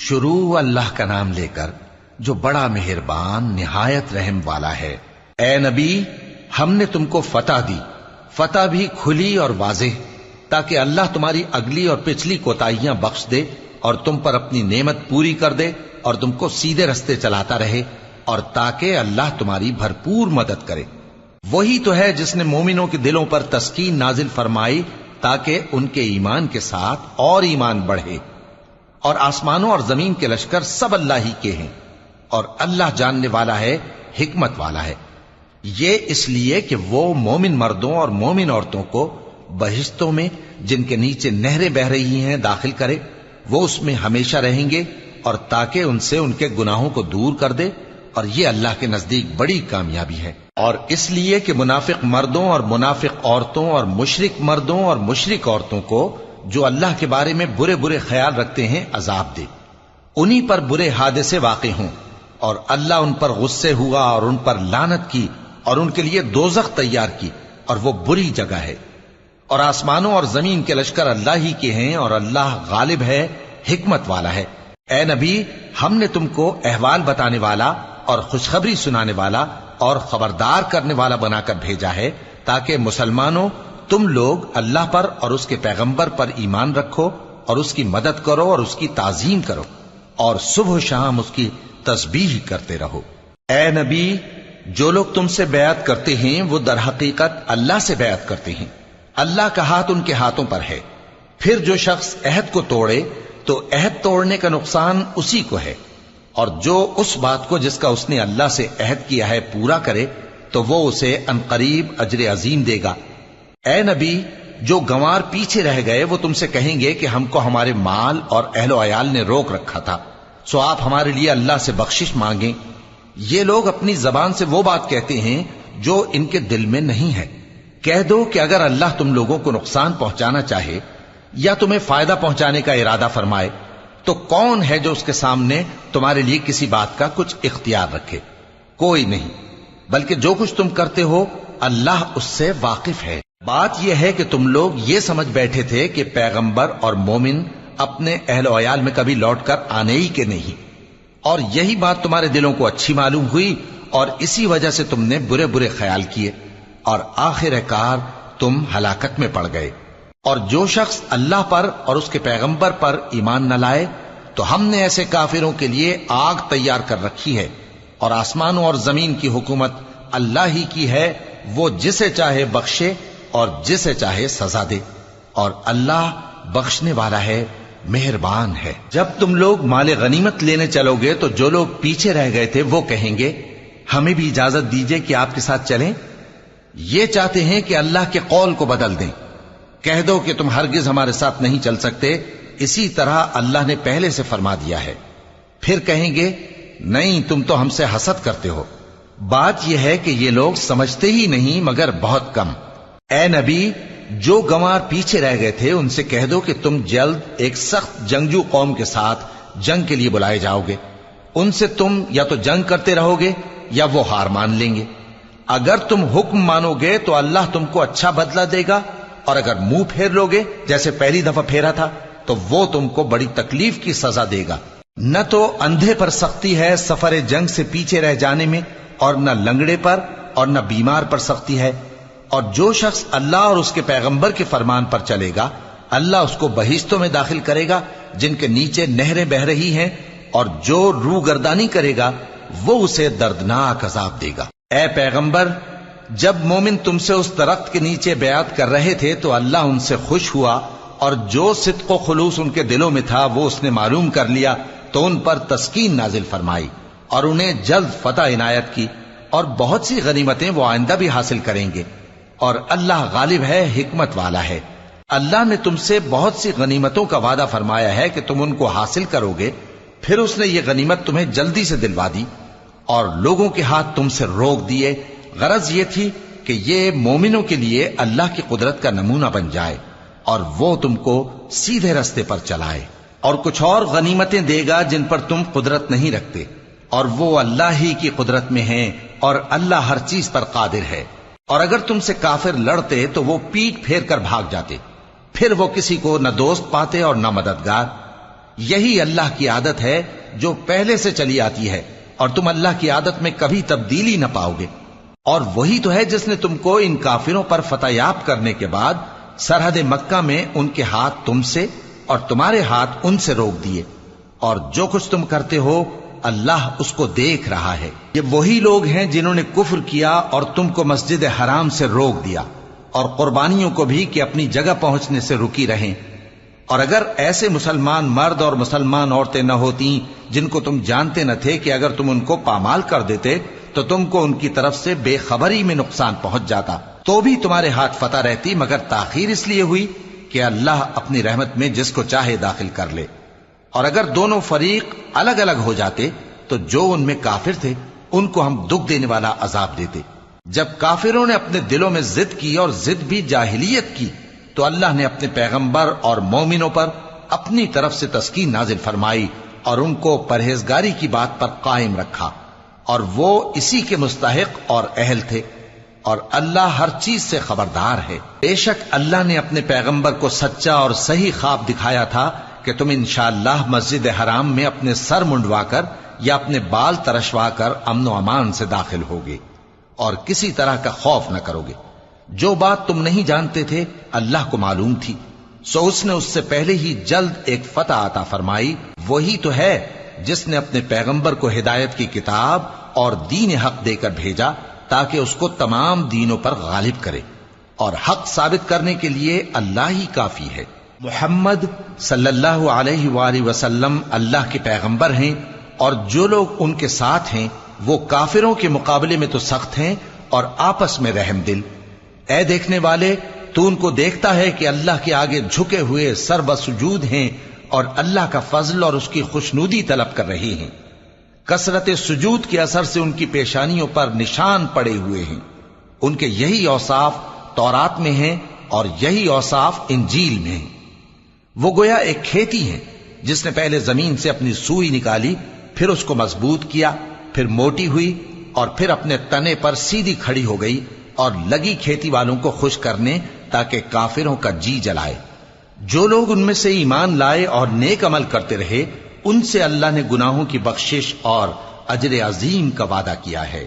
شروع اللہ کا نام لے کر جو بڑا مہربان نہایت رحم والا ہے۔ اے نبی، ہم نے تم کو فتح دی، فتح بھی کھلی اور واضح، تاکہ اللہ تمہاری اگلی اور پچھلی کوتاہیاں بخش دے اور تم پر اپنی نعمت پوری کر دے اور تم کو سیدھے رستے چلاتا رہے، اور تاکہ اللہ تمہاری بھرپور مدد کرے۔ وہی تو ہے جس نے مومنوں کے دلوں پر تسکین نازل فرمائی تاکہ ان کے ایمان کے ساتھ اور ایمان بڑھے، اور آسمانوں اور زمین کے لشکر سب اللہ ہی کے ہیں، اور اللہ جاننے والا ہے، حکمت والا ہے۔ یہ اس لیے کہ وہ مومن مردوں اور مومن عورتوں کو بہشتوں میں جن کے نیچے نہریں بہ رہی ہیں داخل کرے، وہ اس میں ہمیشہ رہیں گے، اور تاکہ ان سے ان کے گناہوں کو دور کر دے، اور یہ اللہ کے نزدیک بڑی کامیابی ہے۔ اور اس لیے کہ منافق مردوں اور منافق عورتوں اور مشرک مردوں اور مشرک عورتوں کو جو اللہ کے بارے میں برے برے خیال رکھتے ہیں عذاب دے، انہی پر برے حادثے واقع ہوں، اور اللہ ان پر غصے ہوا اور ان پر لعنت کی اور ان کے لیے دوزخ تیار کی، اور وہ بری جگہ ہے۔ اور آسمانوں اور زمین کے لشکر اللہ ہی کے ہیں، اور اللہ غالب ہے، حکمت والا ہے۔ اے نبی، ہم نے تم کو احوال بتانے والا اور خوشخبری سنانے والا اور خبردار کرنے والا بنا کر بھیجا ہے، تاکہ مسلمانوں تم لوگ اللہ پر اور اس کے پیغمبر پر ایمان رکھو اور اس کی مدد کرو اور اس کی تعظیم کرو، اور صبح و شام اس کی تسبیح کرتے رہو۔ اے نبی، جو لوگ تم سے بیعت کرتے ہیں وہ در حقیقت اللہ سے بیعت کرتے ہیں، اللہ کا ہاتھ ان کے ہاتھوں پر ہے۔ پھر جو شخص عہد کو توڑے تو عہد توڑنے کا نقصان اسی کو ہے، اور جو اس بات کو جس کا اس نے اللہ سے عہد کیا ہے پورا کرے تو وہ اسے عنقریب اجر عظیم دے گا۔ اے نبی، جو گنوار پیچھے رہ گئے وہ تم سے کہیں گے کہ ہم کو ہمارے مال اور اہل و عیال نے روک رکھا تھا، سو آپ ہمارے لیے اللہ سے بخشش مانگیں۔ یہ لوگ اپنی زبان سے وہ بات کہتے ہیں جو ان کے دل میں نہیں ہے۔ کہہ دو کہ اگر اللہ تم لوگوں کو نقصان پہنچانا چاہے یا تمہیں فائدہ پہنچانے کا ارادہ فرمائے تو کون ہے جو اس کے سامنے تمہارے لیے کسی بات کا کچھ اختیار رکھے؟ کوئی نہیں، بلکہ جو کچھ تم کرتے ہو اللہ اس سے واقف ہے۔ بات یہ ہے کہ تم لوگ یہ سمجھ بیٹھے تھے کہ پیغمبر اور مومن اپنے اہل و عیال میں کبھی لوٹ کر آنے ہی کے نہیں، اور یہی بات تمہارے دلوں کو اچھی معلوم ہوئی اور اسی وجہ سے تم نے برے برے خیال کیے، اور آخر کار تم ہلاکت میں پڑ گئے۔ اور جو شخص اللہ پر اور اس کے پیغمبر پر ایمان نہ لائے تو ہم نے ایسے کافروں کے لیے آگ تیار کر رکھی ہے، اور آسمانوں اور زمین کی حکومت اللہ ہی کی ہے، وہ جسے چاہے بخشے اور جسے چاہے سزا دے، اور اللہ بخشنے والا ہے، مہربان ہے۔ جب تم لوگ مال غنیمت لینے چلو گے تو جو لوگ پیچھے رہ گئے تھے وہ کہیں گے ہمیں بھی اجازت دیجئے کہ آپ کے ساتھ چلیں، یہ چاہتے ہیں کہ اللہ کے قول کو بدل دیں۔ کہہ دو کہ تم ہرگز ہمارے ساتھ نہیں چل سکتے، اسی طرح اللہ نے پہلے سے فرما دیا ہے۔ پھر کہیں گے نہیں، تم تو ہم سے حسد کرتے ہو۔ بات یہ ہے کہ یہ لوگ سمجھتے ہی نہیں مگر بہت کم۔ اے نبی، جو گنوار پیچھے رہ گئے تھے ان سے کہہ دو کہ تم جلد ایک سخت جنگجو قوم کے ساتھ جنگ کے لیے بلائے جاؤ گے، ان سے تم یا تو جنگ کرتے رہو گے یا وہ ہار مان لیں گے۔ اگر تم حکم مانو گے تو اللہ تم کو اچھا بدلہ دے گا، اور اگر منہ پھیر لو گے جیسے پہلی دفعہ پھیرا تھا تو وہ تم کو بڑی تکلیف کی سزا دے گا۔ نہ تو اندھے پر سختی ہے سفر جنگ سے پیچھے رہ جانے میں، اور نہ لنگڑے پر اور نہ بیمار پر سختی ہے۔ اور جو شخص اللہ اور اس کے پیغمبر کے فرمان پر چلے گا اللہ اس کو بہشتوں میں داخل کرے گا جن کے نیچے نہریں بہ رہی ہیں، اور جو روگردانی کرے گا وہ اسے دردناک عذاب دے گا۔ اے پیغمبر، جب مومن تم سے اس درخت کے نیچے بیعت کر رہے تھے تو اللہ ان سے خوش ہوا، اور جو صدق و خلوص ان کے دلوں میں تھا وہ اس نے معلوم کر لیا تو ان پر تسکین نازل فرمائی اور انہیں جلد فتح عنایت کی، اور بہت سی غنیمتیں وہ آئندہ بھی حاصل کریں گے، اور اللہ غالب ہے، حکمت والا ہے۔ اللہ نے تم سے بہت سی غنیمتوں کا وعدہ فرمایا ہے کہ تم ان کو حاصل کرو گے، پھر اس نے یہ غنیمت تمہیں جلدی سے دلوا دی اور لوگوں کے ہاتھ تم سے روک دیے۔ غرض یہ تھی کہ یہ مومنوں کے لیے اللہ کی قدرت کا نمونہ بن جائے اور وہ تم کو سیدھے رستے پر چلائے، اور کچھ اور غنیمتیں دے گا جن پر تم قدرت نہیں رکھتے، اور وہ اللہ ہی کی قدرت میں ہیں، اور اللہ ہر چیز پر قادر ہے۔ اور اگر تم سے کافر لڑتے تو وہ پیٹ پھیر کر بھاگ جاتے، پھر وہ کسی کو نہ دوست پاتے اور نہ مددگار۔ یہی اللہ کی عادت ہے جو پہلے سے چلی آتی ہے، اور تم اللہ کی عادت میں کبھی تبدیلی نہ پاؤ گے۔ اور وہی تو ہے جس نے تم کو ان کافروں پر فتح یاب کرنے کے بعد سرحد مکہ میں ان کے ہاتھ تم سے اور تمہارے ہاتھ ان سے روک دیے، اور جو کچھ تم کرتے ہو اللہ اس کو دیکھ رہا ہے۔ یہ وہی لوگ ہیں جنہوں نے کفر کیا اور تم کو مسجد حرام سے روک دیا، اور قربانیوں کو بھی کہ اپنی جگہ پہنچنے سے رکی رہیں۔ اور اگر ایسے مسلمان مرد اور مسلمان عورتیں نہ ہوتی جن کو تم جانتے نہ تھے کہ اگر تم ان کو پامال کر دیتے تو تم کو ان کی طرف سے بے خبری میں نقصان پہنچ جاتا، تو بھی تمہارے ہاتھ فتح رہتی، مگر تاخیر اس لیے ہوئی کہ اللہ اپنی رحمت میں جس کو چاہے داخل کر لے۔ اور اگر دونوں فریق الگ الگ ہو جاتے تو جو ان میں کافر تھے ان کو ہم دکھ دینے والا عذاب دیتے۔ جب کافروں نے اپنے دلوں میں ضد کی، اور ضد بھی جاہلیت کی، تو اللہ نے اپنے پیغمبر اور مومنوں پر اپنی طرف سے تسکین نازل فرمائی اور ان کو پرہیزگاری کی بات پر قائم رکھا، اور وہ اسی کے مستحق اور اہل تھے، اور اللہ ہر چیز سے خبردار ہے۔ بے شک اللہ نے اپنے پیغمبر کو سچا اور صحیح خواب دکھایا تھا کہ تم انشاءاللہ مسجد حرام میں اپنے سر منڈوا کر یا اپنے بال ترشوا کر امن و امان سے داخل ہوگے اور کسی طرح کا خوف نہ کرو گے۔ جو بات تم نہیں جانتے تھے اللہ کو معلوم تھی، سو اس نے اس سے پہلے ہی جلد ایک فتح عطا فرمائی۔ وہی تو ہے جس نے اپنے پیغمبر کو ہدایت کی کتاب اور دین حق دے کر بھیجا تاکہ اس کو تمام دینوں پر غالب کرے، اور حق ثابت کرنے کے لیے اللہ ہی کافی ہے۔ محمد صلی اللہ علیہ وآلہ وسلم اللہ کے پیغمبر ہیں، اور جو لوگ ان کے ساتھ ہیں وہ کافروں کے مقابلے میں تو سخت ہیں اور آپس میں رحم دل۔ اے دیکھنے والے، تو ان کو دیکھتا ہے کہ اللہ کے آگے جھکے ہوئے سر بسجود ہیں اور اللہ کا فضل اور اس کی خوشنودی طلب کر رہے ہیں۔ کثرت سجود کے اثر سے ان کی پیشانیوں پر نشان پڑے ہوئے ہیں۔ ان کے یہی اوصاف تورات میں ہیں اور یہی اوصاف انجیل میں ہیں۔ وہ گویا ایک کھیتی ہے جس نے پہلے زمین سے اپنی سوئی نکالی، پھر اس کو مضبوط کیا، پھر موٹی ہوئی، اور پھر اپنے تنے پر سیدھی کھڑی ہو گئی، اور لگی کھیتی والوں کو خوش کرنے تاکہ کافروں کا جی جلائے۔ جو لوگ ان میں سے ایمان لائے اور نیک عمل کرتے رہے ان سے اللہ نے گناہوں کی بخشش اور اجر عظیم کا وعدہ کیا ہے۔